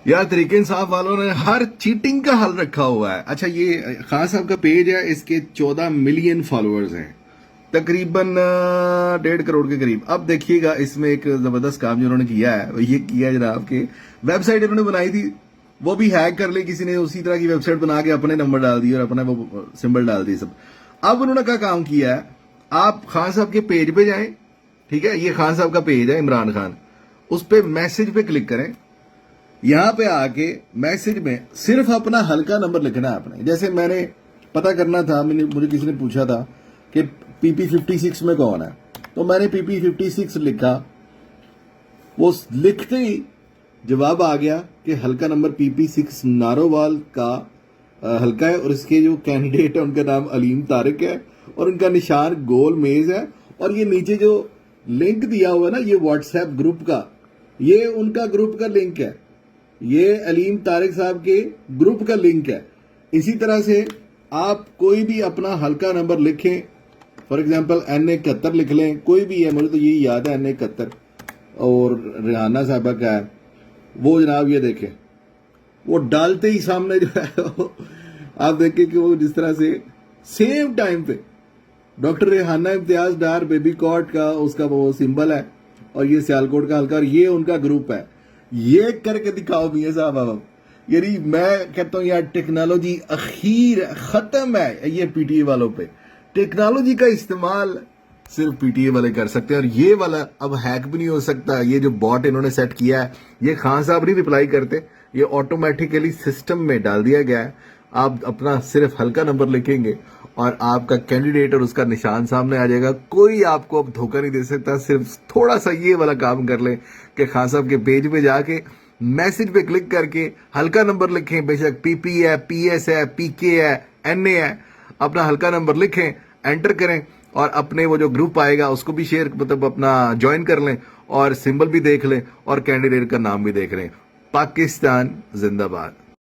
यार तरीके इंसाफ वालों ने हर चीटिंग का हल रखा हुआ है। अच्छा, ये खान साहब का पेज है, इसके 14 मिलियन फॉलोअर्स हैं, तकरीबन 1.5 करोड़ के करीब। अब देखिएगा इसमें एक जबरदस्त काम जो उन्होंने किया है वो ये किया है जनाब के, वेबसाइट इन्होंने बनाई थी, वो भी हैक कर ली किसी ने, उसी तरह की वेबसाइट बना के अपने नंबर डाल दिए और अपना वो सिंबल डाल दिए सब। अब उन्होंने क्या काम किया है, आप खान साहब के पेज पे जाएं, ठीक है, ये खान साहब का पेज है इमरान खान, उस पे मैसेज पे क्लिक करें, यहां पे आके मैसेज में सिर्फ अपना हल्का नंबर लिखना है आपने। जैसे मैंने पता करना था, मुझे किसी ने पूछा था कि पीपी 56 में कौन है, तो मैंने पीपी 56 लिखा, वो लिखते ही जवाब आ गया कि हल्का नंबर पीपी 6 नारोवाल का हल्का है, और इसके जो कैंडिडेट है उनका नाम अलीम तारिक है, और उनका निशान गोल मेज है, और ये नीचे जो लिंक दिया हुआ है ना, ये व्हाट्सएप ग्रुप का, ये उनका ग्रुप का लिंक है, ये अलीम तारिक साहब के ग्रुप का लिंक है। इसी तरह से आप कोई भी अपना हल्का नंबर लिखें, फॉर एग्जांपल NA71 लिख लें, कोई भी है, मुझे तो यही याद है NA71, और रेहाना साहबा का है वो, जनाब ये देखें, वो डालते ही सामने जो है आप देखें कि वो जिस तरह से सेम टाइम पे डॉक्टर रेहाना इम्तियाज डार बेबी कॉट का उसका वो सिंबल है, और ये सियालकोट का हल्का, और ये उनका ग्रुप है। ये करके दिखाओ मियां साहब अब। यानी मैं कहता हूं यार, टेक्नोलॉजी अखीर खत्म है ये पीटीए वालों पे। टेक्नोलॉजी का इस्तेमाल सिर्फ पीटीए वाले कर सकते हैं, और ये वाला अब हैक भी नहीं हो सकता। ये जो बॉट इन्होंने सेट किया है, ये खान साहब नहीं रिप्लाई करते, ये ऑटोमेटिकली सिस्टम में डाल दिया गया है। आप अपना सिर्फ हल्का नंबर लिखेंगे और आपका कैंडिडेट और उसका निशान सामने आ जाएगा। कोई आपको अब धोखा नहीं दे सकता। सिर्फ थोड़ा सा ये वाला काम कर लें कि खान साहब के पेज पे जाके मैसेज पे क्लिक करके हल्का नंबर लिखें, बेशक पीपी है, पीएस है, पीके है, एनए है, अपना हल्का नंबर लिखें, एंटर करें, और अपने वो जो ग्रुप आएगा उसको भी शेयर, मतलब अपना ज्वाइन कर लें, और सिंबल भी देख लें, और कैंडिडेट का नाम भी देख लें। पाकिस्तान जिंदाबाद।